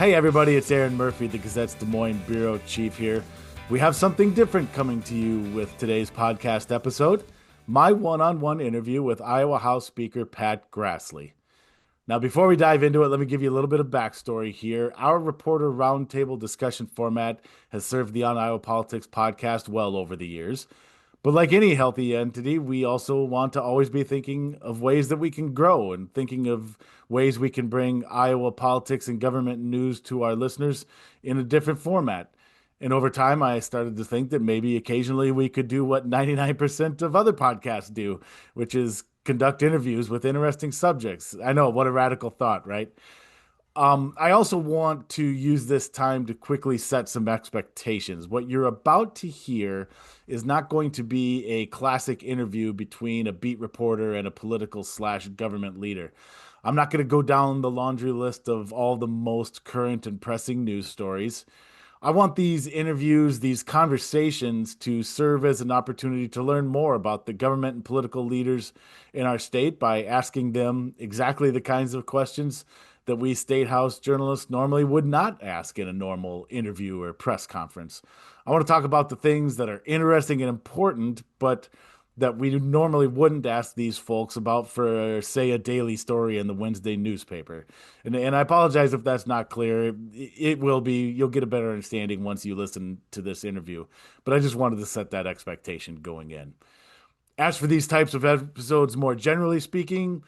Hey everybody, it's Aaron Murphy, the Gazette's Des Moines Bureau Chief here. We have something different coming to you with today's podcast episode, my one-on-one interview with Iowa House Speaker Pat Grassley. Now, before we dive into it, let me give you a little bit of backstory here. Our reporter roundtable discussion format has served the On Iowa Politics podcast well over the years. But like any healthy entity, we also want to always be thinking of ways that we can grow and thinking of ways we can bring Iowa politics and government news to our listeners in a different format. And over time, I started to think that maybe occasionally we could do what 99% of other podcasts do, which is conduct interviews with interesting subjects. I know, what a radical thought, right? I also want to use this time to quickly set some expectations. What you're about to hear is not going to be a classic interview between a beat reporter and a political/government leader. I'm not going to go down the laundry list of all the most current and pressing news stories. I want these interviews, these conversations to serve as an opportunity to learn more about the government and political leaders in our state by asking them exactly the kinds of questions that we State House journalists normally would not ask in a normal interview or press conference. I want to talk about the things that are interesting and important, but that we normally wouldn't ask these folks about for, say, a daily story in the Wednesday newspaper. And I apologize if that's not clear. It will be. You'll get a better understanding once you listen to this interview. But I just wanted to set that expectation going in. As for these types of episodes, more generally speaking,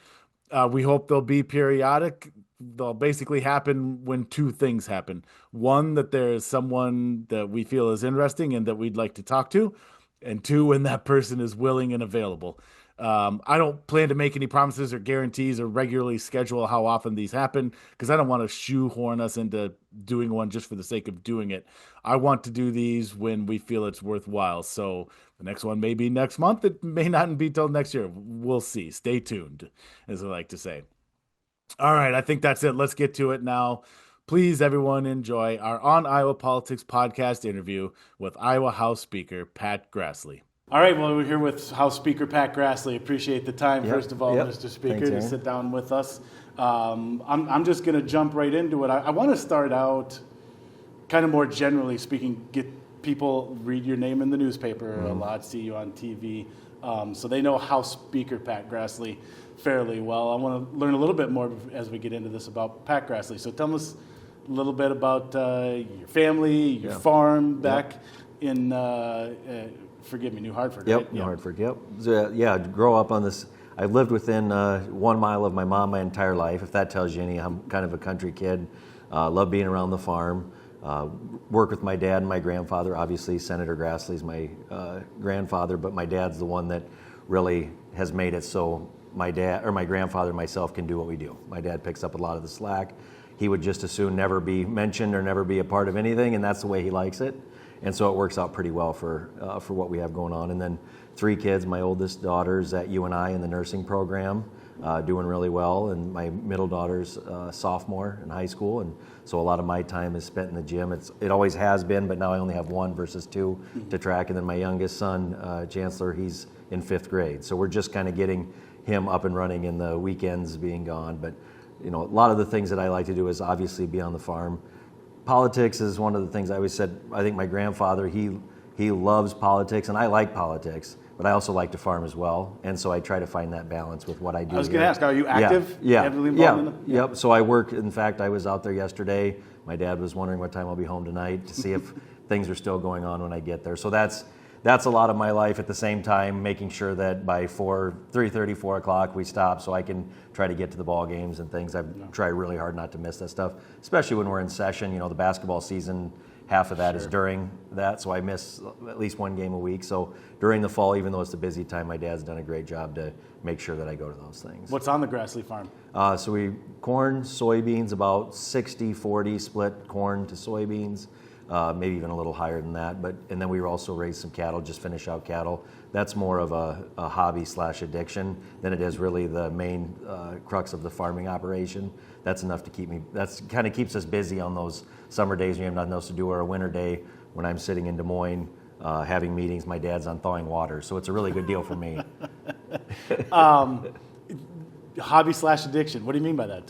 we hope they'll be periodic. They'll basically happen when two things happen. One, that there is someone that we feel is interesting and that we'd like to talk to. And two, when that person is willing and available. I don't plan to make any promises or guarantees or regularly schedule how often these happen because I don't want to shoehorn us into doing one just for the sake of doing it. I want to do these when we feel it's worthwhile. So the next one may be next month. It may not be till next year. We'll see. Stay tuned, as I like to say. All right, I think that's it. Let's get to it now. Please, everyone, enjoy our On Iowa Politics podcast interview with Iowa House Speaker Pat Grassley. All right, well, we're here with House Speaker Pat Grassley. Appreciate the time, first of all, Mr. Speaker, to sit down with us. I'm just going to jump right into it. I want to start out kind of more generally speaking, get people read your name in the newspaper a lot, see you on TV, so they know House Speaker Pat Grassley fairly well. I want to learn a little bit more as we get into this about Pat Grassley. So tell us a little bit about your family, your farm back in, forgive me, New Hartford, right? New Hartford, So, grow up on this. I've lived within 1 mile of my mom my entire life, if that tells you any. I'm kind of a country kid. Love being around the farm. Work with my dad and my grandfather. Obviously, Senator Grassley's my grandfather, but my dad's the one that really has made it so my dad or my grandfather and myself can do what we do. My dad picks up a lot of the slack. He would just as soon never be mentioned or never be a part of anything, and that's the way he likes it. And so it works out pretty well for what we have going on. And then 3 kids. My oldest daughter's at UNI in the nursing program, doing really well, and my middle daughter's sophomore in high school. And so a lot of my time is spent in the gym. It always has been, but now I only have 1 versus 2 to track. And then my youngest son, Chancellor, he's in 5th grade. So we're just kind of getting him up and running and the weekends being gone. But a lot of the things that I like to do is obviously be on the farm. Politics is one of the things I always said. I think my grandfather, he loves politics, and I like politics, but I also like to farm as well. And so I try to find that balance with what I do. I was going to ask, are you active? Heavily involved in it? Yep. So I work. In fact, I was out there yesterday. My dad was wondering what time I'll be home tonight to see if things are still going on when I get there. So that's a lot of my life. At the same time, making sure that by 3:30, 4 o'clock, we stop so I can try to get to the ball games and things. I've tried really hard not to miss that stuff, especially when we're in session. The basketball season, half of that is during that, so I miss at least 1 game a week. So during the fall, even though it's a busy time, my dad's done a great job to make sure that I go to those things. What's on the Grassley farm? So we corn, soybeans, about 60-40 split corn to soybeans. Maybe even a little higher than that, and then we also raise some cattle, just finish out cattle. That's more of a hobby/addiction than it is really the main crux of the farming operation. That's enough to keep me, that's kind of keeps us busy on those summer days when you have nothing else to do, or a winter day when I'm sitting in Des Moines having meetings. My dad's on thawing water, so it's a really good deal for me. Hobby/addiction, what do you mean by that?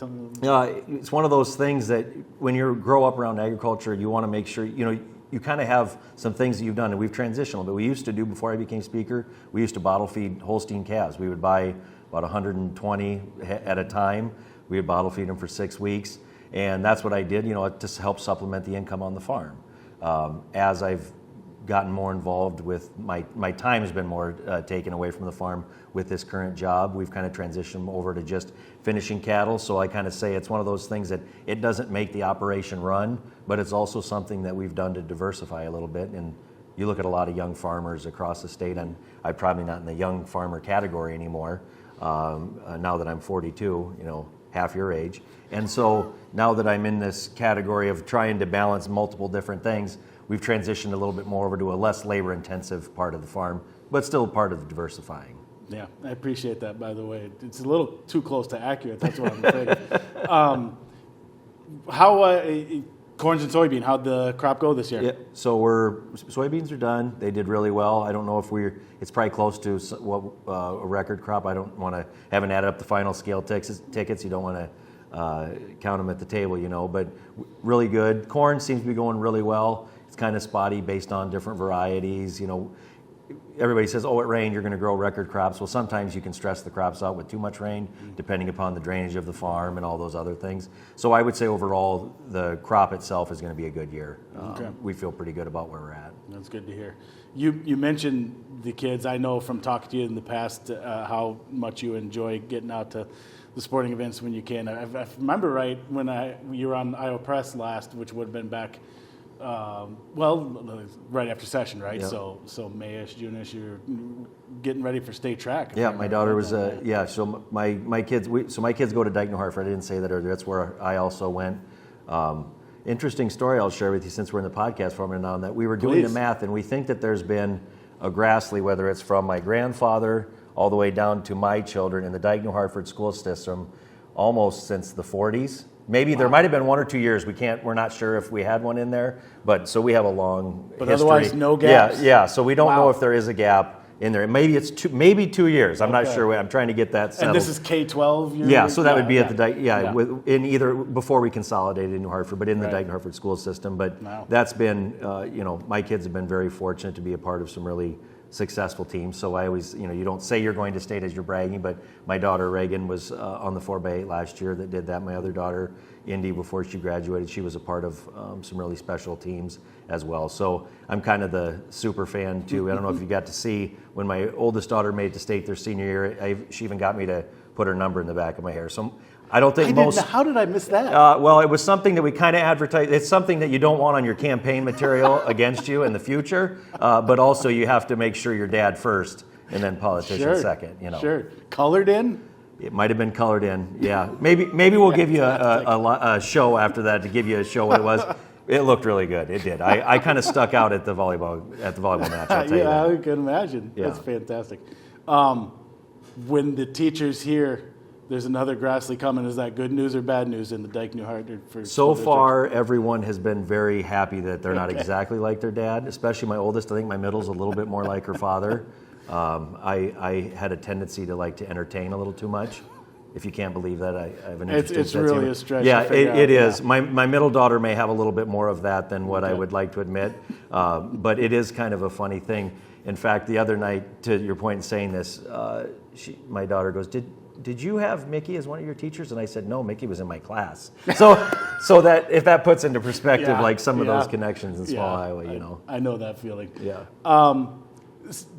It's one of those things that when you grow up around agriculture, you want to make sure, you kind of have some things that you've done, and we've transitioned. But we used to do, before I became speaker, we used to bottle feed Holstein calves. We would buy about 120 at a time. We would bottle feed them for 6 weeks. And that's what I did, to help supplement the income on the farm. As I've gotten more involved with my time has been more taken away from the farm with this current job. We've kind of transitioned over to just finishing cattle. So I kind of say it's one of those things that it doesn't make the operation run, but it's also something that we've done to diversify a little bit. And you look at a lot of young farmers across the state, and I'm probably not in the young farmer category anymore. Now that I'm 42, half your age. And so now that I'm in this category of trying to balance multiple different things, we've transitioned a little bit more over to a less labor-intensive part of the farm, but still part of the diversifying. Yeah, I appreciate that, by the way. It's a little too close to accurate, that's what I'm afraid. How corns and soybean, how'd the crop go this year? Yeah, so soybeans are done. They did really well. I don't know if it's probably close to what a record crop. Haven't added up the final scale tickets. You don't want to count them at the table, but really good. Corn seems to be going really well. It's kind of spotty based on different varieties. Everybody says, it rained, you're going to grow record crops. Well, sometimes you can stress the crops out with too much rain, depending upon the drainage of the farm and all those other things. So I would say overall, the crop itself is going to be a good year. Okay. We feel pretty good about where we're at. That's good to hear. You mentioned the kids. I know from talking to you in the past how much you enjoy getting out to the sporting events when you can. I remember right when you were on Iowa Press last, which would have been back right after session, right? Yep. So May-ish, June-ish, you're getting ready for state track. Yeah, my daughter was so my kids go to Dyke, New Hartford. I didn't say that earlier. That's where I also went. Interesting story I'll share with you since we're in the podcast format now, that we were doing the math, and we think that there's been a Grassley, whether it's from my grandfather all the way down to my children in the Dyke, New Hartford school system, almost since the 40s. Maybe there might have been 1 or 2 years. We're not sure if we had one in there, but so we have a long history. Otherwise, no gaps. Yeah. So we don't know if there is a gap in there. Maybe it's 2 years. I'm not sure. I'm trying to get that settled. And this is K-12? Yeah, so that would be at the Dyke, in either before we consolidated in New Hartford, but in the Dyke, New Hartford school system. But that's been, my kids have been very fortunate to be a part of some really successful teams. So I always, you don't say you're going to state as you're bragging, but my daughter Reagan was on the 4x8 last year that did that. My other daughter, Indy, before she graduated, she was a part of some really special teams as well. So I'm kind of the super fan too. I don't know if you got to see when my oldest daughter made it to state their senior year, she even got me to put her number in the back of my hair. So I don't think how did I miss that? Well, it was something that we kind of advertised. It's something that you don't want on your campaign material against you in the future, but also you have to make sure you're dad first and then politician second. Sure. Colored in? It might have been colored in. Yeah. Maybe we'll give you a show after that to give you a show what it was. It looked really good. It did. I kind of stuck out at the volleyball match. I'll tell you that. I can imagine. Yeah. That's fantastic. When the teachers hear there's another Grassley coming, is that good news or bad news in the Dyke, New Hartford? So far, everyone has been very happy that they're not exactly like their dad, especially my oldest. I think my middle's a little bit more like her father. I had a tendency to like to entertain a little too much. If you can't believe that, I have an interesting It's really a stretch. Yeah, it is. My middle daughter may have a little bit more of that than what I would like to admit, but it is kind of a funny thing. In fact, the other night, to your point in saying this, my daughter goes, Did you have Mickey as one of your teachers? And I said, no, Mickey was in my class. So that if that puts into perspective, like some of those connections in small Iowa, I know that feeling. Yeah.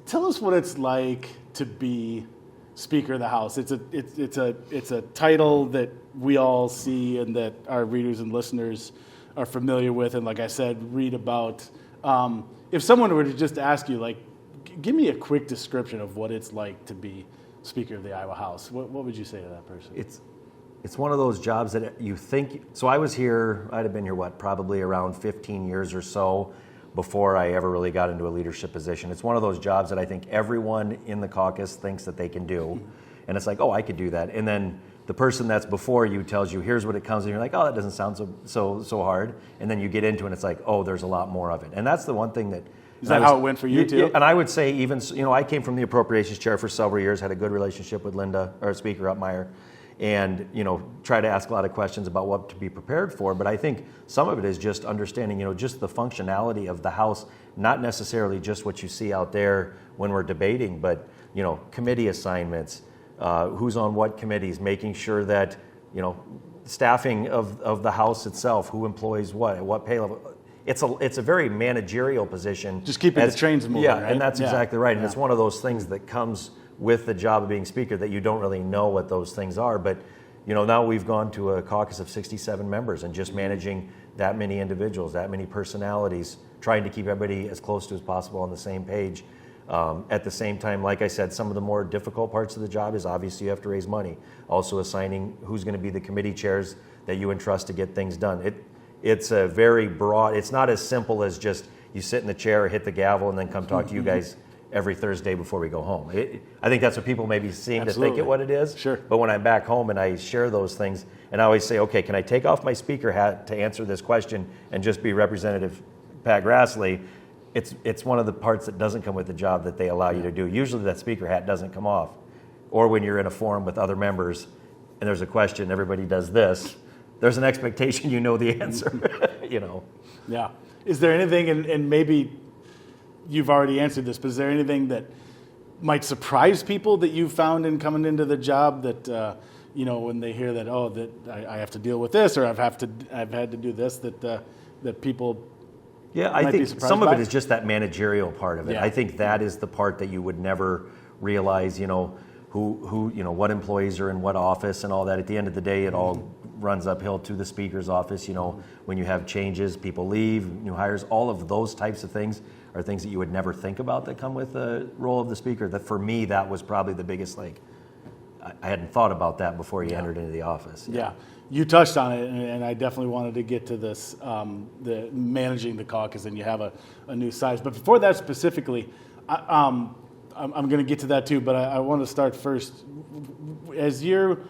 Tell us what it's like to be Speaker of the House. It's a title that we all see and that our readers and listeners are familiar with, and like I said, read about. If someone were to just ask you, give me a quick description of what it's like to be Speaker of the Iowa House, what would you say to that person? It's one of those jobs that you think. So I was here. I'd have been here probably around 15 years or so before I ever really got into a leadership position. It's one of those jobs that I think everyone in the caucus thinks that they can do, and it's like, oh, I could do that. And then the person that's before you tells you, here's what it comes, and you're like, oh, that doesn't sound so hard. And then you get into it, and it's like, oh, there's a lot more of it. And that's the one thing that. Is that how it went for you too? And I would say even, I came from the appropriations chair for several years, had a good relationship with Linda, our Speaker Uppmeyer. and try to ask a lot of questions about what to be prepared for. But I think some of it is just understanding just the functionality of the House, not necessarily just what you see out there when we're debating, but committee assignments, who's on what committees, making sure that staffing of the House itself, who employs what, at what pay level. It's a very managerial position. Just keeping the trains moving. Yeah, right? and that's exactly right. And Yeah. it's one of those things that comes with the job of being Speaker that you don't really know what those things are. But now we've gone to a caucus of 67 members, and just managing that many individuals, that many personalities, trying to keep everybody as close to as possible on the same page. At the same time, like I said, some of the more difficult parts of the job is obviously you have to raise money. Also assigning who's going to be the committee chairs that you entrust to get things done. It's a very broad, it's not as simple as just you sit in the chair, hit the gavel, and then come talk to you guys every Thursday before we go home. I think that's what people may be seeing Absolutely. to think it what it is. Sure. But when I'm back home and I share those things, and I always say, okay, can I take off my Speaker hat to answer this question and just be Representative Pat Grassley? It's one of the parts that doesn't come with the job that they allow you to do. Usually that Speaker hat doesn't come off. Or when you're in a forum with other members and there's a question, everybody does this, there's an expectation you know the answer. Yeah. Is there anything, and maybe you've already answered this, but is there anything that might surprise people that you found in coming into the job that, when they hear that, that I have to deal with this, or I've had to do this, that people Yeah, I think some of it is just that managerial part of it. Yeah. I think that is the part that you would never realize, who what employees are in what office and all that. At the end of the day, it all runs uphill to the Speaker's office. When you have changes, people leave, new hires, all of those types of things are things that you would never think about that come with the role of the Speaker. That for me, that was probably the biggest, I hadn't thought about that before you entered into the office. Yeah. You touched on it, and I definitely wanted to get to this, the managing the caucus, and you have a new size. But before that specifically, I'm going to get to that too, but I want to start first. As you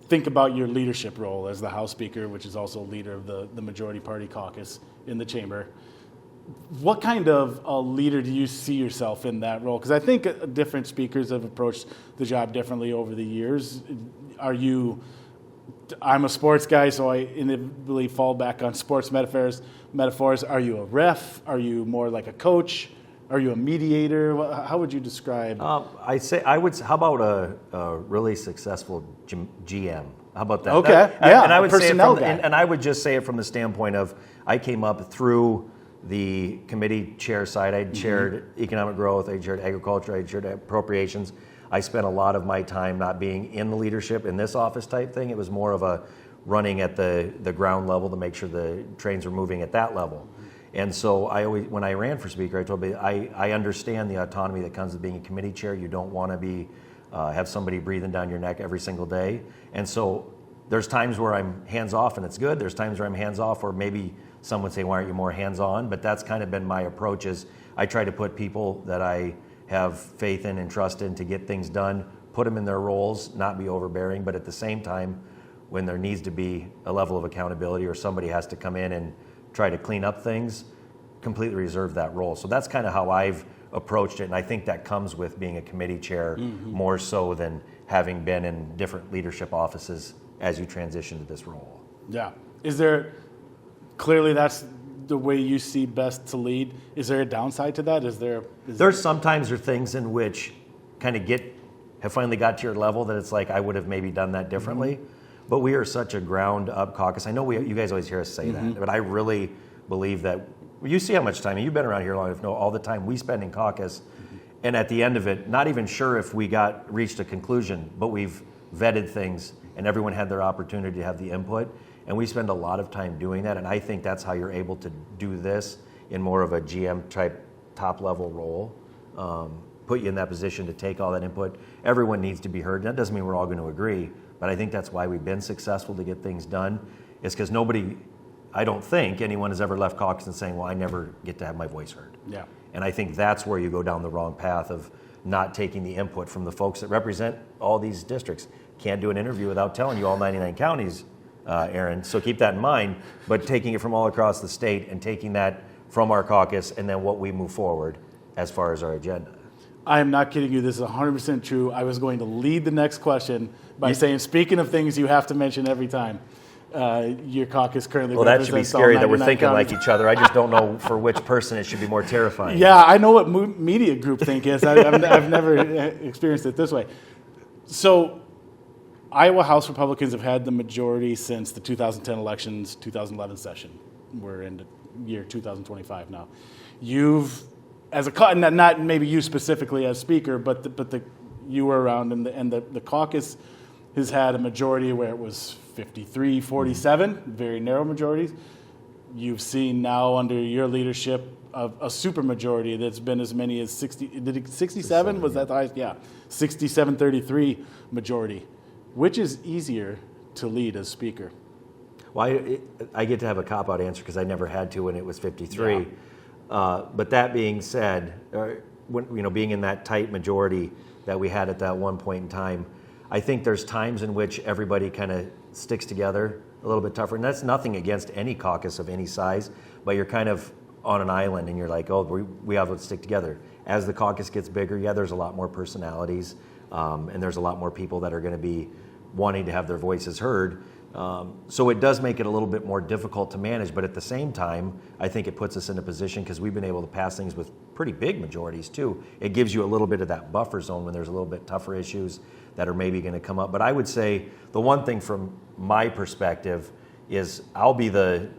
think about your leadership role as the House Speaker, which is also leader of the Majority Party caucus in the chamber, what kind of a leader do you see yourself in that role? Because I think different speakers have approached the job differently over the years. I'm a sports guy, so I inevitably fall back on sports metaphors. Are you a ref? Are you more like a coach? Are you a mediator? How would you describe? How about a really successful GM? How about that? Okay, and I would say guy. and I would just say it from the standpoint of I came up through the committee chair side. I chaired economic growth, I chaired agriculture, I chaired appropriations. I spent a lot of my time not being in the leadership in this office type thing. It was more of a running at the ground level to make sure the trains were moving at that level. And so when I ran for Speaker, I told me I understand the autonomy that comes with being a committee chair. You don't want to have somebody breathing down your neck every single day. And so there's times where I'm hands off and it's good. There's times where I'm hands off, or maybe some would say, why aren't you more hands on? But that's kind of been my approach. Is I try to put people that I have faith in and trust in to get things done, put them in their roles, not be overbearing, but at the same time, when there needs to be a level of accountability or somebody has to come in and try to clean up things, completely reserve that role. So that's kind of how I've approached it, and I think that comes with being a committee chair more so than having been in different leadership offices as you transition to this role. Yeah. Clearly that's the way you see best to lead. Is there a downside to that? There's sometimes there are things in which kind of have finally got to your level that it's like I would have maybe done that differently. But we are such a ground up caucus. I know you guys always hear us say that, but I really believe that you see how much time, and you've been around here long enough to know all the time we spend in caucus, and at the end of it, not even sure if we reached a conclusion, but we've vetted things and everyone had their opportunity to have the input. And we spend a lot of time doing that, and I think that's how you're able to do this in more of a GM type top level role. Put you in that position to take all that input. Everyone needs to be heard. That doesn't mean we're all going to agree, but I think that's why we've been successful to get things done. It's because I don't think anyone has ever left caucus and saying, well, I never get to have my voice heard. Yeah. And I think that's where you go down the wrong path of not taking the input from the folks that represent all these districts. Can't do an interview without telling you all 99 counties, Erin, so keep that in mind, but taking it from all across the state and taking that from our caucus and then what we move forward as far as our agenda. I am not kidding you. This is 100% true. I was going to lead the next question by saying, speaking of things you have to mention every time, your caucus currently Well, that should be scary that we're thinking counties. like each other. I just don't know for which person it should be more terrifying. Yeah, I know what media groupthink is. I've never experienced it this way. So, Iowa House Republicans have had the majority since the 2010 elections, 2011 session. We're in the year 2025 now. You've, as a not maybe you specifically as speaker, but you were around, and the caucus has had a majority where it was 53-47, very narrow majorities. You've seen now under your leadership a supermajority that's been as many as 67? Was that the highest? Yeah, 67-33 majority. Which is easier to lead as speaker? Well, I get to have a cop-out answer because I never had to when it was 53. Yeah. But that being said, being in that tight majority that we had at that one point in time, I think there's times in which everybody kind of sticks together a little bit tougher. And that's nothing against any caucus of any size, but you're kind of on an island and you're like, oh, we have to stick together. As the caucus gets bigger, there's a lot more personalities. And there's a lot more people that are going to be wanting to have their voices heard. So it does make it a little bit more difficult to manage, but at the same time, I think it puts us in a position because we've been able to pass things with pretty big majorities too. It gives you a little bit of that buffer zone when there's a little bit tougher issues that are maybe going to come up. But I would say the one thing from my perspective is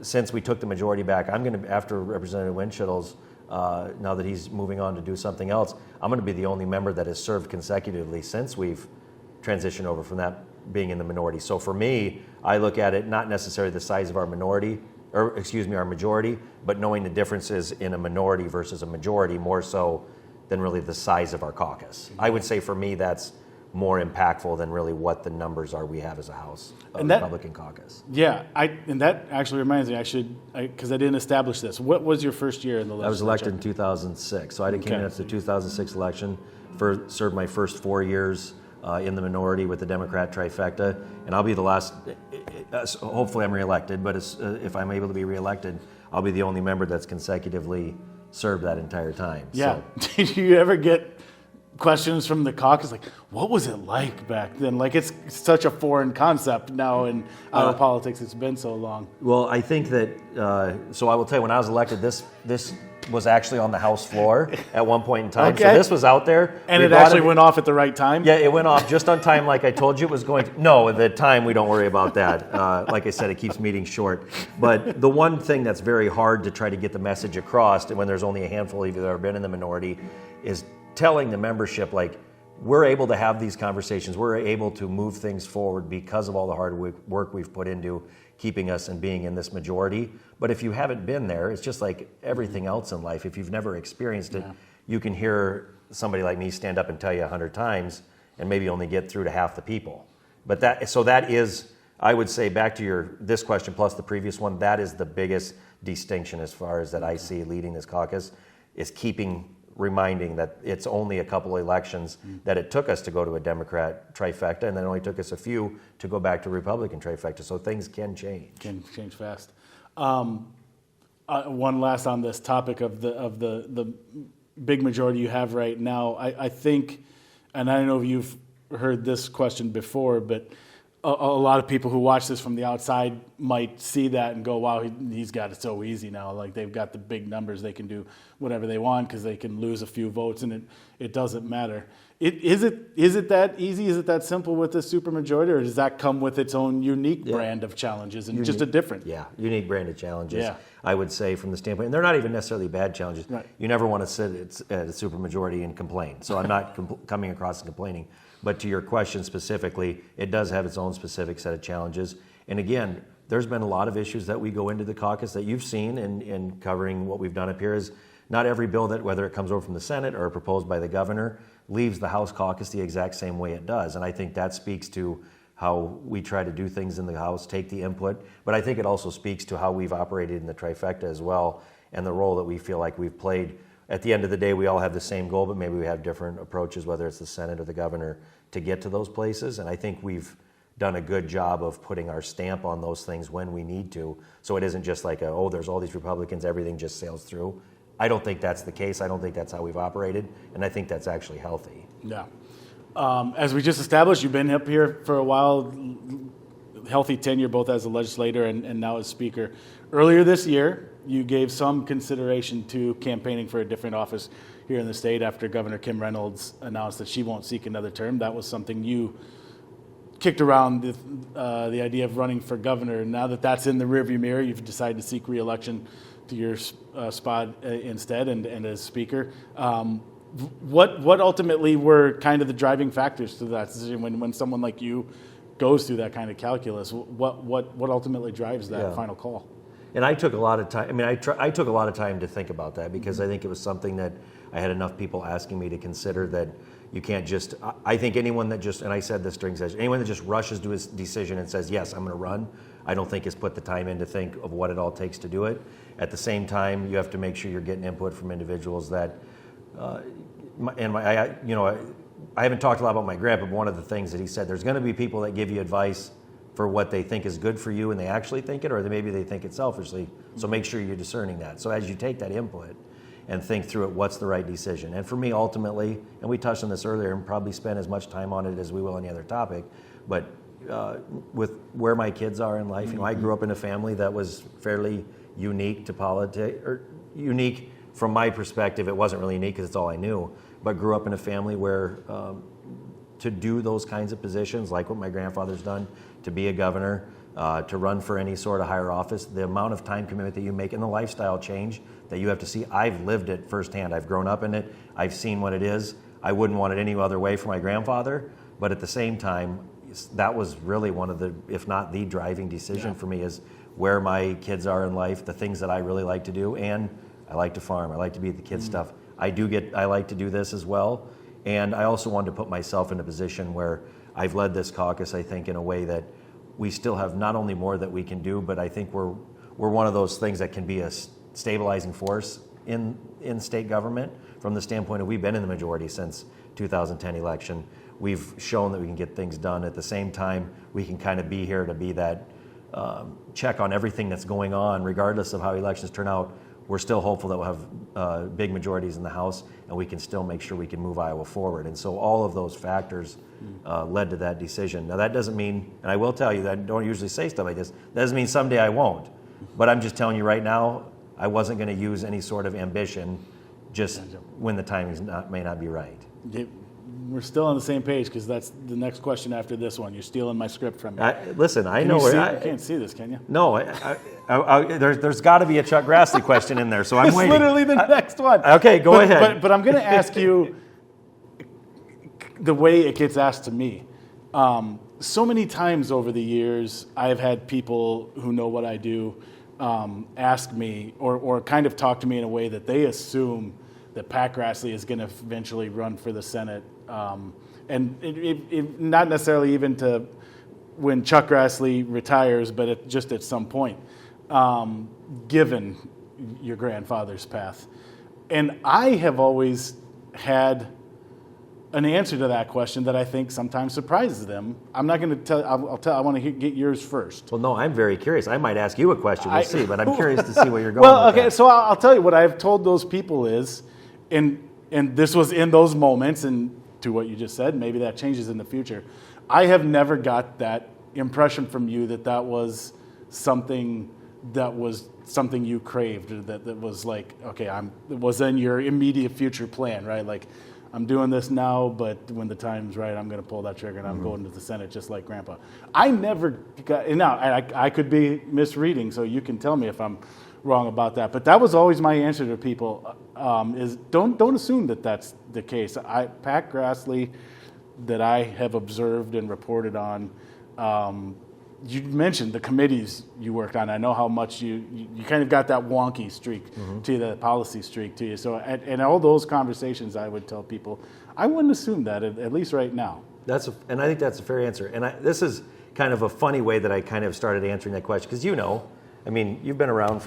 since we took the majority back, I'm going to, after Representative Winchell's, now that he's moving on to do something else, I'm going to be the only member that has served consecutively since we've transitioned over from that being in the minority. So for me, I look at it not necessarily the size of our our majority, but knowing the differences in a minority versus a majority more so than really the size of our caucus. I would say for me that's more impactful than really what the numbers are we have as a House Republican caucus. Yeah, and that actually reminds me, because I didn't establish this. What was your first year in the legislature? I was elected in 2006, so I came in after the 2006 election, served my first 4 years in the minority with the Democrat trifecta, and I'll be the last, hopefully I'm reelected, but if I'm able to be reelected, I'll be the only member that's consecutively served that entire time. Yeah. So. Did you ever get questions from the caucus like, what was it like back then? Like, it's such a foreign concept now in our politics. It's been so long. Well, I think that, so I will tell you, when I was elected, this was actually on the House floor at one point in time. Okay. So this was out there. And it actually went off at the right time? Yeah, it went off just on time like I told you it was going to. No, the time, we don't worry about that. Like I said, it keeps meetings short. But the one thing that's very hard to try to get the message across, when there's only a handful of you that have been in the minority, is telling the membership, like, we're able to have these conversations. We're able to move things forward because of all the hard work we've put into keeping us and being in this majority. But if you haven't been there, it's just like everything else in life. If you've never experienced it, you can hear somebody like me stand up and tell you 100 times and maybe only get through to half the people. But that is, I would say, back to this question plus the previous one, that is the biggest distinction as far as that I see leading this caucus, is reminding that it's only a couple of elections that it took us to go to a Democrat trifecta, and then it only took us a few to go back to Republican trifecta. So things can change. Can change fast. One last on this topic of the big majority you have right now. I think, and I don't know if you've heard this question before, but a lot of people who watch this from the outside might see that and go, wow, he's got it so easy now. Like, they've got the big numbers. They can do whatever they want because they can lose a few votes, and it doesn't matter. Is it that easy? Is it that simple with the supermajority, or does that come with its own unique brand of challenges and just a different? Yeah, unique brand of challenges, yeah. I would say, from the standpoint. And they're not even necessarily bad challenges. Right. You never want to sit at a supermajority and complain. So I'm not coming across and complaining. But to your question specifically, it does have its own specific set of challenges. And again, there's been a lot of issues that we go into the caucus that you've seen in covering what we've done up here. Is not every bill that, whether it comes over from the Senate or proposed by the governor, leaves the House caucus the exact same way it does. And I think that speaks to how we try to do things in the House, take the input. But I think it also speaks to how we've operated in the trifecta as well, and the role that we feel like we've played. At the end of the day, we all have the same goal, but maybe we have different approaches, whether it's the Senate or the governor, to get to those places. And I think we've done a good job of putting our stamp on those things when we need to. So it isn't just like, there's all these Republicans, everything just sails through. I don't think that's the case. I don't think that's how we've operated, and I think that's actually healthy. Yeah. As we just established, you've been up here for a while, healthy tenure both as a legislator and now as speaker. Earlier this year, you gave some consideration to campaigning for a different office here in the state after Governor Kim Reynolds announced that she won't seek another term. That was something you kicked around, the idea of running for governor. Now that that's in the rearview mirror, you've decided to seek re-election to your spot instead and as speaker. What ultimately were kind of the driving factors to that decision when someone like you goes through that kind of calculus? What ultimately drives that final call? And I took a lot of time. I mean, I took a lot of time to think about that because I think it was something that I had enough people asking me to consider that you can't just. I think anyone that just, and I said this during session, anyone that just rushes to his decision and says yes, I'm going to run, I don't think has put the time in to think of what it all takes to do it. At the same time, you have to make sure you're getting input from individuals that. I haven't talked a lot about my grandpa, but one of the things that he said, there's going to be people that give you advice for what they think is good for you and they actually think it, or maybe they think it selfishly. So make sure you're discerning that. So as you take that input and think through it, what's the right decision? And for me, ultimately, and we touched on this earlier and probably spend as much time on it as we will any other topic, but with where my kids are in life, I grew up in a family that was fairly unique to politics, or unique from my perspective. It wasn't really unique because it's all I knew, but grew up in a family where to do those kinds of positions, like what my grandfather's done, to be a governor, to run for any sort of higher office, the amount of time commitment that you make and the lifestyle change that you have to see, I've lived it firsthand. I've grown up in it. I've seen what it is. I wouldn't want it any other way for my grandfather, but at the same time, that was really one of the, if not the driving decision for me, is where my kids are in life, the things that I really like to do, and I like to farm. I like to be at the kids' stuff. I like to do this as well. And I also wanted to put myself in a position where I've led this caucus, I think, in a way that we still have not only more that we can do, but I think we're one of those things that can be a stabilizing force in state government from the standpoint of we've been in the majority since 2010 election. We've shown that we can get things done. At the same time, we can kind of be here to be that check on everything that's going on, regardless of how elections turn out. We're still hopeful that we'll have big majorities in the House, and we can still make sure we can move Iowa forward. And so all of those factors led to that decision. Now that doesn't mean, and I will tell you that I don't usually say stuff like this, that doesn't mean someday I won't. But I'm just telling you right now, I wasn't going to use any sort of ambition just when the timing may not be right. We're still on the same page because that's the next question after this one. You're stealing my script from me. Listen, I know where you can't see this, can you? No, there's got to be a Chuck Grassley question in there, so I'm waiting. It's literally the next one. Okay, go ahead. But I'm going to ask you the way it gets asked to me. So many times over the years, I've had people who know what I do ask me or kind of talk to me in a way that they assume that Pat Grassley is going to eventually run for the Senate. And it not necessarily even to when Chuck Grassley retires, but just at some point, given your grandfather's path. And I have always had an answer to that question that I think sometimes surprises them. I'm not going to tell. I want to get yours first. Well, no, I'm very curious. I might ask you a question. We'll see, but I'm curious to see where you're going. Well, okay, so I'll tell you what I've told those people is, and this was in those moments, and to what you just said, maybe that changes in the future. I have never got that impression from you that was something you craved, or that was like, okay, it was in your immediate future plan, right? Like, I'm doing this now, but when the time's right, I'm going to pull that trigger and I'm going to the Senate just like Grandpa. I never got, now I could be misreading, so you can tell me if I'm wrong about that. But that was always my answer to people, is don't assume that that's the case. Pat Grassley, that I have observed and reported on, you mentioned the committees you worked on. I know how much you kind of got that wonky streak to you, that policy streak to you. So in all those conversations, I would tell people, I wouldn't assume that, at least right now. And I think that's a fair answer. And this is kind of a funny way that I kind of started answering that question, because I mean, you've been around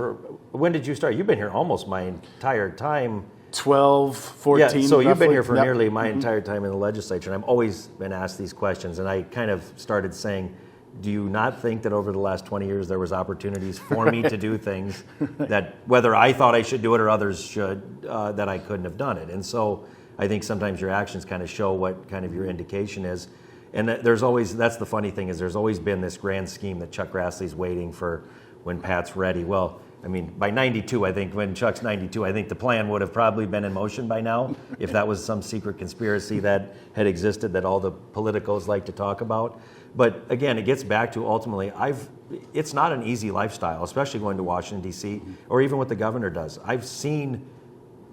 when did you start? You've been here almost my entire time. 12, 14. Yeah, so you've been here for nearly my entire time in the legislature, and I've always been asked these questions, and I kind of started saying, do you not think that over the last 20 years there was opportunities for me to do things that whether I thought I should do it or others should, that I couldn't have done it? And so I think sometimes your actions kind of show what kind of your indication is. And there's always, that's the funny thing, is there's always been this grand scheme that Chuck Grassley's waiting for when Pat's ready. Well, I mean, by 92, I think, when Chuck's 92, I think the plan would have probably been in motion by now if that was some secret conspiracy that had existed that all the politicos like to talk about. But again, it gets back to ultimately, it's not an easy lifestyle, especially going to Washington, D.C., or even what the governor does. I've seen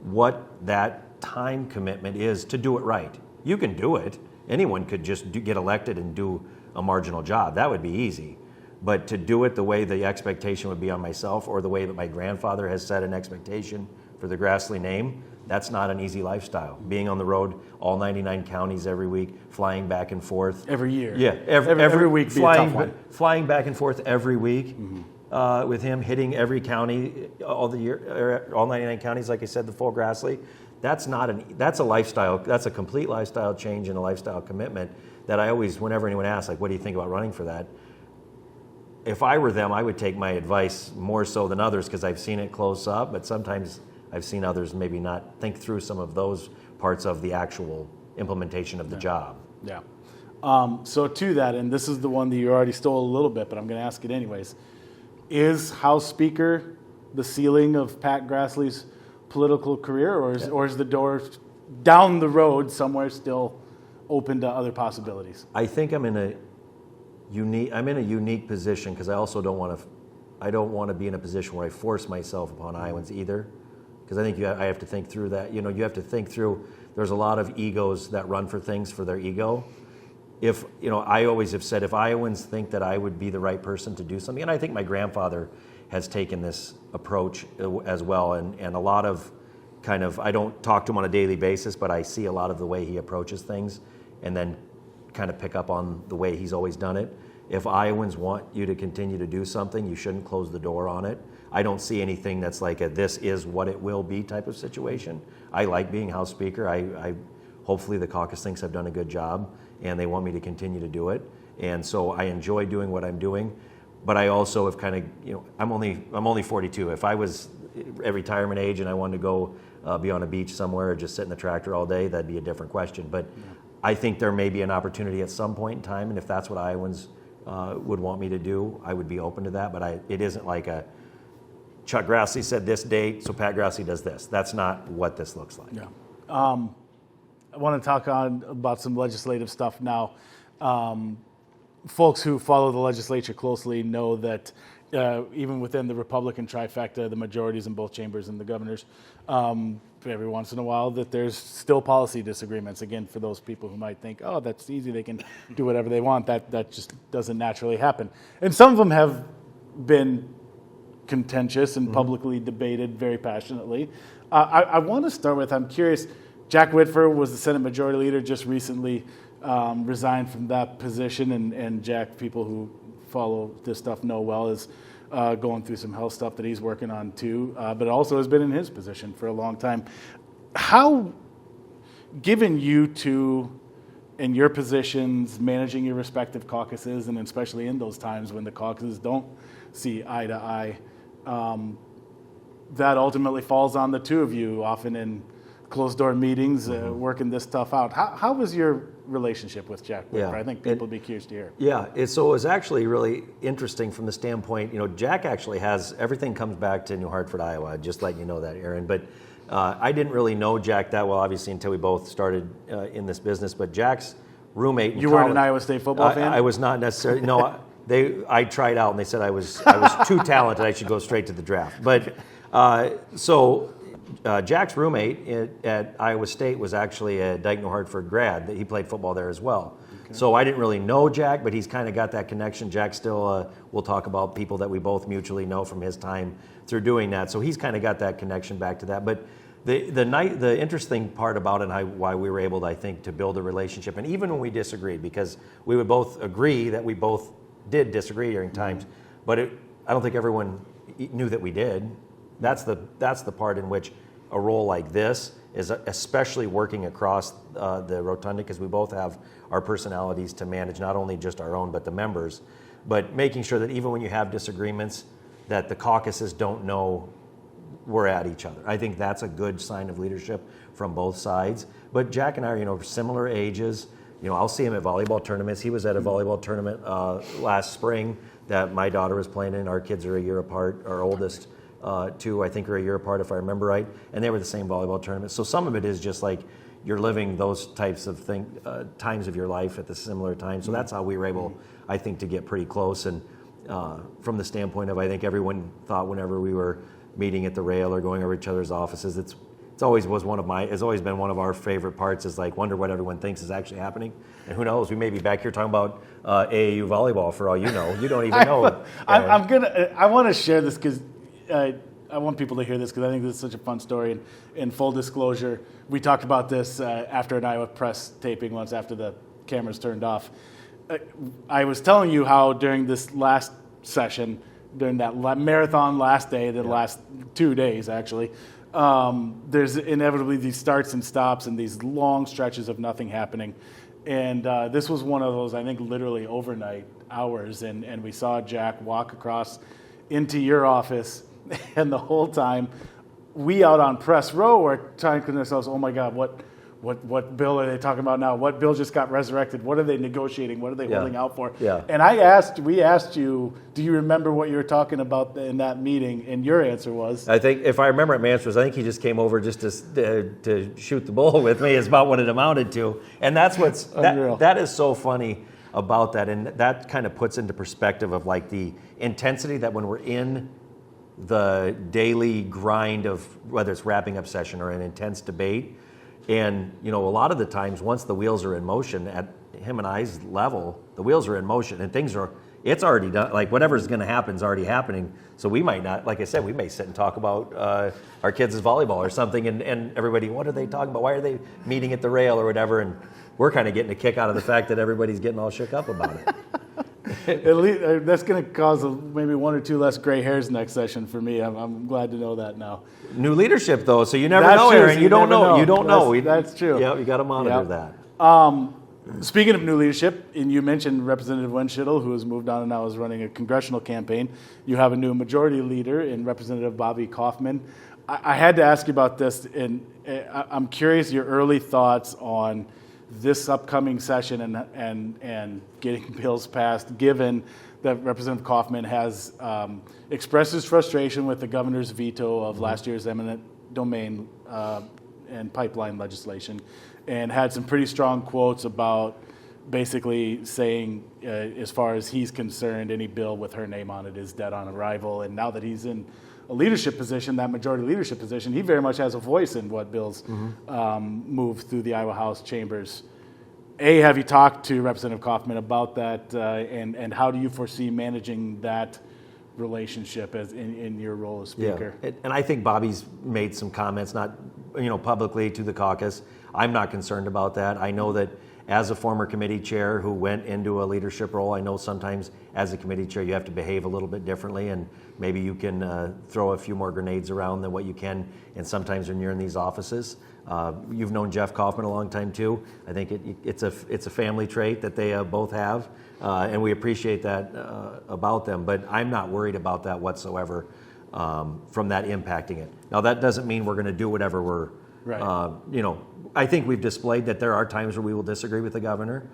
what that time commitment is to do it right. You can do it. Anyone could just get elected and do a marginal job. That would be easy. But to do it the way the expectation would be on myself or the way that my grandfather has set an expectation for the Grassley name, that's not an easy lifestyle. Being on the road, all 99 counties every week, flying back and forth. Every year. Yeah, every week flying, be a tough one. Flying back and forth every week with him, hitting every county all the year, all 99 counties, like I said, the full Grassley. That's a lifestyle, that's a complete lifestyle change and a lifestyle commitment that I always, whenever anyone asks, like, what do you think about running for that? If I were them, I would take my advice more so than others because I've seen it close up, but sometimes I've seen others maybe not think through some of those parts of the actual implementation of the job. Yeah. So to that, and this is the one that you already stole a little bit, but I'm going to ask it anyways. Is House Speaker the ceiling of Pat Grassley's political career, or is the door down the road somewhere still open to other possibilities? I think I'm in a unique position because I also don't want to be in a position where I force myself upon Iowans either, because I think I have to think through that. You have to think through. There's a lot of egos that run for things for their ego. If I always have said if Iowans think that I would be the right person to do something, and I think my grandfather has taken this approach as well, and a lot of I don't talk to him on a daily basis, but I see a lot of the way he approaches things and then kind of pick up on the way he's always done it. If Iowans want you to continue to do something, you shouldn't close the door on it. I don't see anything that's like a this is what it will be type of situation. I like being House Speaker. I hopefully the caucus thinks I've done a good job and they want me to continue to do it. And so I enjoy doing what I'm doing. But I also have I'm only 42. If I was at retirement age and I wanted to go be on a beach somewhere or just sit in the tractor all day, that'd be a different question. But I think there may be an opportunity at some point in time, and if that's what Iowans would want me to do, I would be open to that. But it isn't like a Chuck Grassley said this date, so Pat Grassley does this. That's not what this looks like. Yeah. I want to talk about some legislative stuff now. Folks who follow the legislature closely know that even within the Republican trifecta, the majorities in both chambers and the governors, every once in a while that there's still policy disagreements. Again, for those people who might think, oh, that's easy, they can do whatever they want, that just doesn't naturally happen. And some of them have been contentious and publicly debated very passionately. I want to start with, I'm curious, Jack Whitford was the Senate Majority Leader, just recently resigned from that position, and Jack, people who follow this stuff know well, is going through some health stuff that he's working on too, but also has been in his position for a long time. How, given you two and your positions, managing your respective caucuses, and especially in those times when the caucuses don't see eye to eye, that ultimately falls on the two of you, often in closed-door meetings, working this stuff out. How was your relationship with Jack Whitford? I think people would be curious to hear. Yeah, so it was actually really interesting from the standpoint, Jack actually has, everything comes back to New Hartford, Iowa, just letting you know that, Erin. But I didn't really know Jack that well, obviously, until we both started in this business. But Jack's roommate in You college, weren't an Iowa State football fan? I was not necessarily, no. I tried out and they said I was too talented, I should go straight to the draft. But Jack's roommate at Iowa State was actually a Dike New Hartford grad. He played football there as well. Okay. So I didn't really know Jack, but he's kind of got that connection. Jack still, we'll talk about people that we both mutually know from his time through doing that. So he's kind of got that connection back to that. But the interesting part about it and why we were able to, I think, to build a relationship, and even when we disagreed, because we would both agree that we both did disagree during times, but I don't think everyone knew that we did. That's the part in which a role like this is especially working across the rotunda, because we both have our personalities to manage not only just our own but the members, but making sure that even when you have disagreements, that the caucuses don't know we're at each other. I think that's a good sign of leadership from both sides. But Jack and I are, similar ages. I'll see him at volleyball tournaments. He was at a volleyball tournament last spring that my daughter was playing in. Our kids are a year apart. Our oldest two, I think, are a year apart, if I remember right. And they were the same volleyball tournament. So some of it is just like you're living those types of times of your life at the similar time. So that's how we were able, I think, to get pretty close. And from the standpoint of, I think everyone thought whenever we were meeting at the rail or going over each other's offices, it's always been one of our favorite parts, is like wonder what everyone thinks is actually happening. And who knows, we may be back here talking about AAU volleyball for all you know. You don't even know. I want to share this because I want people to hear this, because I think this is such a fun story. And in full disclosure, we talked about this after an Iowa Press taping once after the cameras turned off. I was telling you how during this last session, during that marathon last day, the last 2 days actually, there's inevitably these starts and stops and these long stretches of nothing happening. And this was one of those, I think, literally overnight hours. And we saw Jack walk across into your office, and the whole time we out on press row were trying to ourselves, oh my God, what bill are they talking about now? What bill just got resurrected? What are they negotiating? What are they holding out for? Yeah. And we asked you, do you remember what you were talking about in that meeting? And your answer was? I think, if I remember my answer was, I think he just came over just to shoot the bull with me, is about what it amounted to. And that's that is so funny about that. And that kind of puts into perspective of like the intensity that when we're in the daily grind of whether it's wrapping up session or an intense debate. And, a lot of the times once the wheels are in motion at him and I's level, the wheels are in motion and it's already done. Like whatever's going to happen is already happening. So we might not, like I said, we may sit and talk about our kids' volleyball or something, and everybody, what are they talking about? Why are they meeting at the rail or whatever? And we're kind of getting a kick out of the fact that everybody's getting all shook up about it. At least that's going to cause maybe 1 or 2 less gray hairs next session for me. I'm glad to know that now. New leadership, though, so you never know, Erin. You don't know. You don't know. That's true. Yeah, you got to monitor that. Speaking of new leadership, and you mentioned Representative Wenschittel, who has moved on and now is running a congressional campaign. You have a new majority leader in Representative Bobby Kaufman. I had to ask you about this, and I'm curious your early thoughts on this upcoming session and getting bills passed, given that Representative Kaufman has expressed his frustration with the governor's veto of last year's eminent domain and pipeline legislation, and had some pretty strong quotes about basically saying, as far as he's concerned, any bill with her name on it is dead on arrival. And now that he's in a leadership position, that majority leadership position, he very much has a voice in what bills move through the Iowa House chambers. Have you talked to Representative Kaufman about that, and how do you foresee managing that relationship as in your role as Speaker? Yeah. And I think Bobby's made some comments, not publicly to the caucus. I'm not concerned about that. I know that as a former committee chair who went into a leadership role, I know sometimes as a committee chair you have to behave a little bit differently, and maybe you can throw a few more grenades around than what you can, and sometimes when you're in these offices. You've known Jeff Kaufman a long time too. I think it's a family trait that they both have, and we appreciate that about them. But I'm not worried about that whatsoever from that impacting it. Now that doesn't mean we're going to do whatever we're. Right. I think we've displayed that there are times where we will disagree with the governor.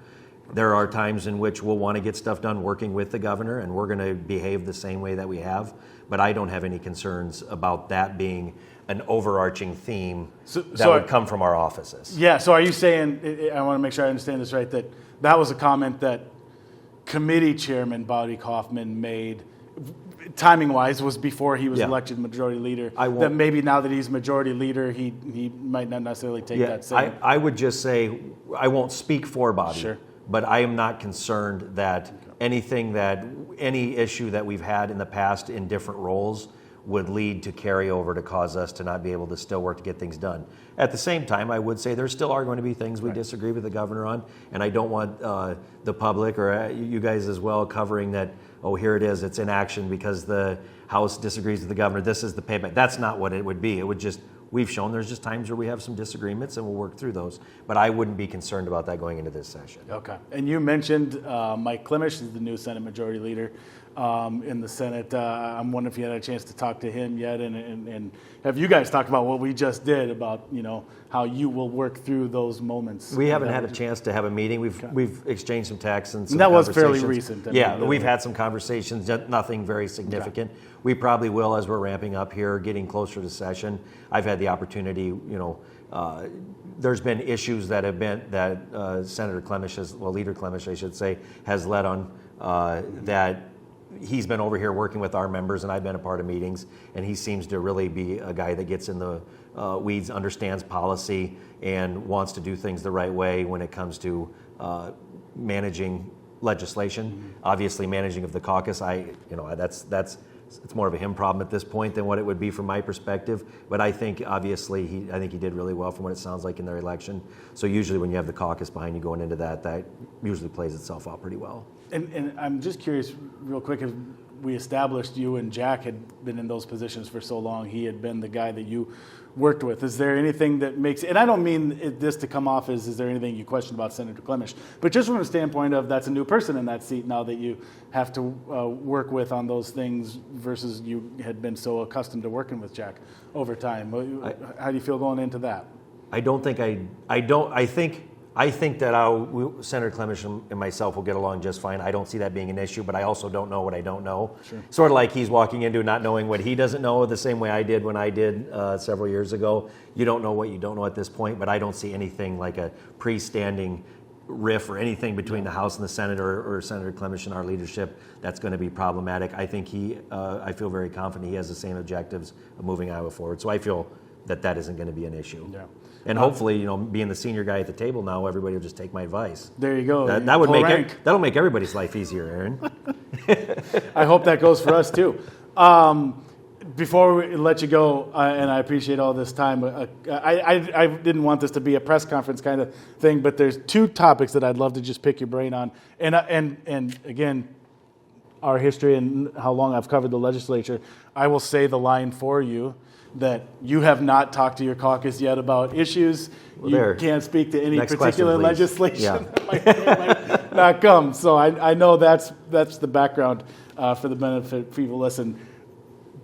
There are times in which we'll want to get stuff done working with the governor, and we're going to behave the same way that we have. But I don't have any concerns about that being an overarching theme that would come from our offices. Yeah, so are you saying, I want to make sure I understand this right, that was a comment that committee chairman Bobby Kaufman made, timing-wise, was before he was elected majority leader, that maybe now that he's majority leader, he might not necessarily take that same... I would just say, I won't speak for Bobby, sure, but I am not concerned that any issue that we've had in the past in different roles would lead to carryover to cause us to not be able to still work to get things done. At the same time, I would say there still are going to be things we disagree with the governor on, and I don't want the public or you guys as well covering that, oh, here it is, it's in action because the House disagrees with the governor, this is the payback. That's not what it would be. It would just, we've shown there's just times where we have some disagreements, and we'll work through those. But I wouldn't be concerned about that going into this session. Okay. And you mentioned Mike Klimisch is the new Senate Majority Leader in the Senate. I'm wondering if you had a chance to talk to him yet, and have you guys talked about what we just did about, you know, how you will work through those moments? We haven't had a chance to have a meeting. We've exchanged some texts and some that was fairly conversations. recent. Yeah, we've had some conversations, nothing very significant. Okay. We probably will as we're ramping up here, getting closer to session. I've had the opportunity, you know, there's been issues that have been, that Senator Klimisch, Leader Klimisch, I should say, has led on that he's been over here working with our members, and I've been a part of meetings, and he seems to really be a guy that gets in the weeds, understands policy, and wants to do things the right way when it comes to managing legislation. Mm-hmm. Obviously, managing of the caucus, it's more of a him problem at this point than what it would be from my perspective. But I think obviously he did really well from what it sounds like in their election. So usually when you have the caucus behind you going into that usually plays itself out pretty well. And I'm just curious, real quick, if we established you and Jack had been in those positions for so long, he had been the guy that you worked with. Is there anything that makes, and I don't mean this to come off as, is there anything you question about Senator Klimisch, but just from a standpoint of that's a new person in that seat now that you have to work with on those things versus you had been so accustomed to working with Jack over time. How do you feel going into that? I think that Senator Klimisch and myself will get along just fine. I don't see that being an issue, but I also don't know what I don't know. Sure. Sort of like he's walking into not knowing what he doesn't know, the same way I did when I did several years ago. You don't know what you don't know at this point, but I don't see anything like a pre-standing riff or anything between the House and the Senate or Senator Klimisch and our leadership that's going to be problematic. I think I feel very confident he has the same objectives of moving Iowa forward. So I feel that isn't going to be an issue. Yeah. And hopefully, you know, being the senior guy at the table now, everybody will just take my advice. There you go. That'll make everybody's life easier, Erin. I hope that goes for us too. Before we let you go, and I appreciate all this time, I didn't want this to be a press conference kind of thing, but there's two topics that I'd love to just pick your brain on. And again, our history and how long I've covered the legislature, I will say the line for you that you have not talked to your caucus yet about issues. You can't speak to any particular legislation that might not come. So I know that's the background for the benefit of people listen.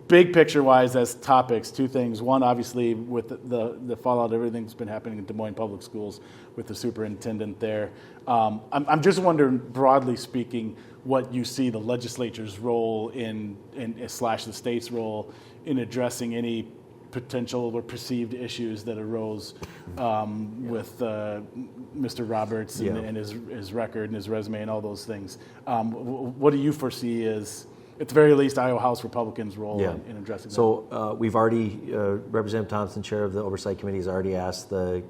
Big picture-wise, as topics, two things. One, obviously, with the fallout of everything that's been happening in Des Moines Public Schools with the superintendent there. I'm just wondering, broadly speaking, what you see the legislature's role in / the state's role in addressing any potential or perceived issues that arose with Mr. Roberts and his record and his resume and all those things. What do you foresee as, at the very least, Iowa House Republicans' role in addressing that? So we've already, Representative Thompson, chair of the Oversight Committee, has already asked the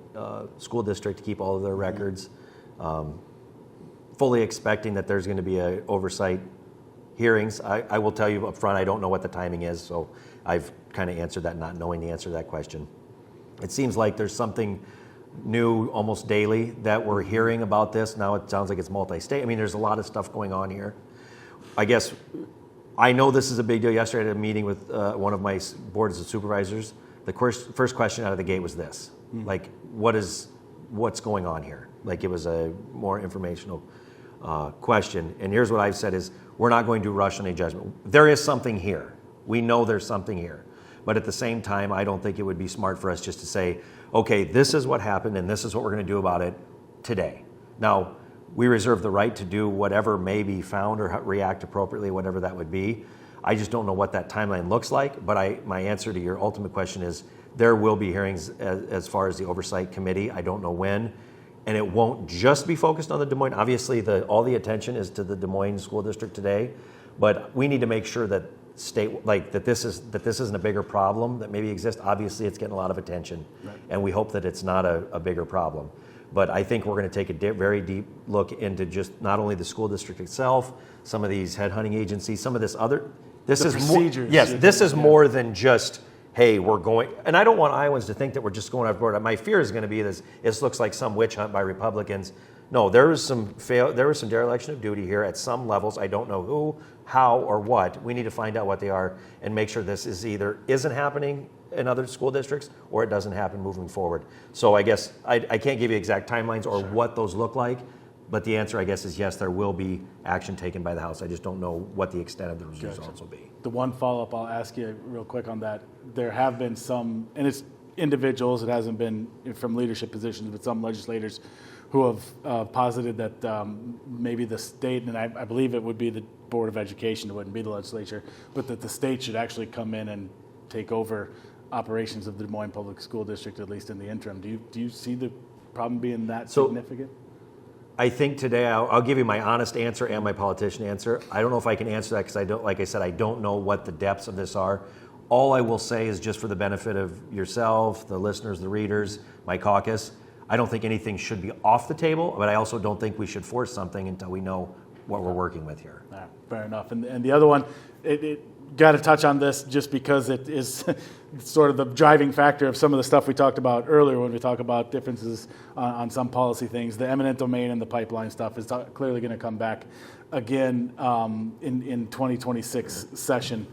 school district to keep all of their records, fully expecting that there's going to be oversight hearings. I will tell you up front, I don't know what the timing is, so I've kind of answered that not knowing the answer to that question. It seems like there's something new almost daily that we're hearing about this. Now it sounds like it's multi-state. I mean, there's a lot of stuff going on here. I guess I know this is a big deal. Yesterday I had a meeting with one of my boards of supervisors. The first question out of the gate was this, like, what's going on here? Like, it was a more informational question. And here's what I've said is, we're not going to rush any judgment. There is something here. We know there's something here. But at the same time, I don't think it would be smart for us just to say, okay, this is what happened and this is what we're going to do about it today. Now, we reserve the right to do whatever may be found or react appropriately, whatever that would be. I just don't know what that timeline looks like. But my answer to your ultimate question is there will be hearings as far as the Oversight Committee. I don't know when. And it won't just be focused on the Des Moines. Obviously, all the attention is to the Des Moines School District today. But we need to make sure that that this isn't a bigger problem that maybe exists. Obviously, it's getting a lot of attention. Right. And we hope that it's not a bigger problem. But I think we're going to take a very deep look into just not only the school district itself, some of these headhunting agencies, some of this other. This is procedures. This is more than just, hey, we're going. And I don't want Iowans to think that we're just going overboard. My fear is going to be this looks like some witch hunt by Republicans No, there was some dereliction of duty here at some levels. I don't know who, how, or what. We need to find out what they are and make sure this is either isn't happening in other school districts or it doesn't happen moving forward. So I guess I can't give you exact timelines or what those look like, but the answer, I guess, is yes, there will be action taken by the House. I just don't know what the extent of the results will be. The one follow-up I'll ask you real quick on that, there have been some, and it's individuals, it hasn't been from leadership positions, but some legislators who have posited that maybe the state, and I believe it would be the Board of Education, it wouldn't be the legislature, but that the state should actually come in and take over operations of the Des Moines Public School District, at least in the interim. Do you see the problem being that significant? I think today I'll give you my honest answer and my politician answer. I don't know if I can answer that because I don't, like I said, I don't know what the depths of this are. All I will say is just for the benefit of yourself, the listeners, the readers, my caucus, I don't think anything should be off the table, but I also don't think we should force something until we know what we're working with here. Fair enough. And the other one, it got to touch on this just because it is sort of the driving factor of some of the stuff we talked about earlier when we talk about differences on some policy things. The eminent domain and the pipeline stuff is clearly going to come back again in 2026 session.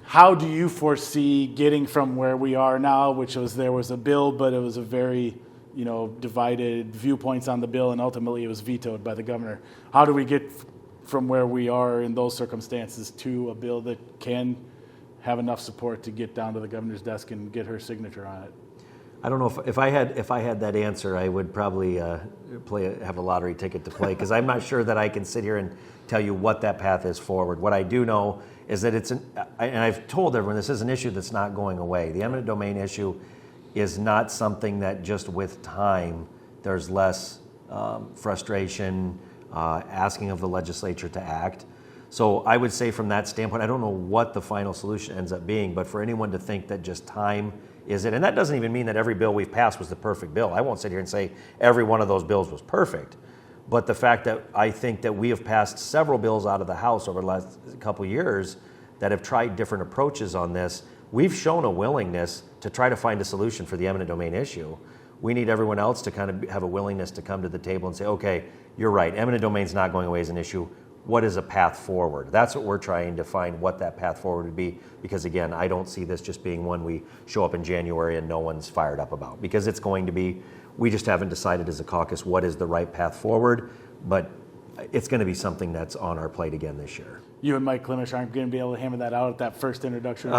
How do you foresee getting from where we are now, which was there was a bill, but it was a very divided viewpoints on the bill, and ultimately it was vetoed by the governor. How do we get from where we are in those circumstances to a bill that can have enough support to get down to the governor's desk and get her signature on it? I don't know if I had that answer, I would probably have a lottery ticket to play because I'm not sure that I can sit here and tell you what that path is forward. What I do know is that and I've told everyone this is an issue that's not going away. The eminent domain issue is not something that just with time there's less frustration, asking of the legislature to act. So I would say from that standpoint, I don't know what the final solution ends up being, but for anyone to think that just time is it, and that doesn't even mean that every bill we've passed was the perfect bill. I won't sit here and say every one of those bills was perfect, but the fact that I think that we have passed several bills out of the House over the last couple of years that have tried different approaches on this, we've shown a willingness to try to find a solution for the eminent domain issue. We need everyone else to kind of have a willingness to come to the table and say, okay, you're right, eminent domain's not going away as an issue. What is a path forward? That's what we're trying to find, what that path forward would be, because again, I don't see this just being one we show up in January and no one's fired up about, because it's going to be, we just haven't decided as a caucus what is the right path forward, but it's going to be something that's on our plate again this year. You and Mike Klimisch aren't going to be able to hammer that out at that first introduction?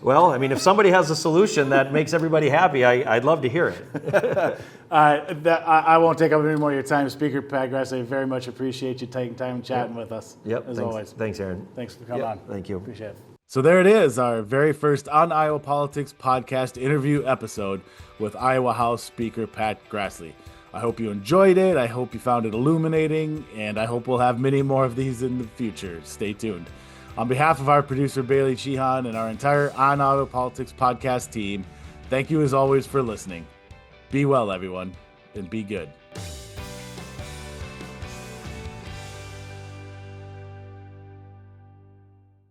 Well, I mean, if somebody has a solution that makes everybody happy, I'd love to hear it. I won't take up any more of your time. Speaker Pat Grassley, I very much appreciate you taking time and chatting with us. Yep. As always. Thanks, Erin. Thanks for coming on. Thank you. Appreciate it. So there it is, our very first On Iowa Politics podcast interview episode with Iowa House Speaker Pat Grassley. I hope you enjoyed it. I hope you found it illuminating, and I hope we'll have many more of these in the future. Stay tuned. On behalf of our producer, Bailey Cichon, and our entire On Iowa Politics podcast team, thank you as always for listening. Be well, everyone, and be good.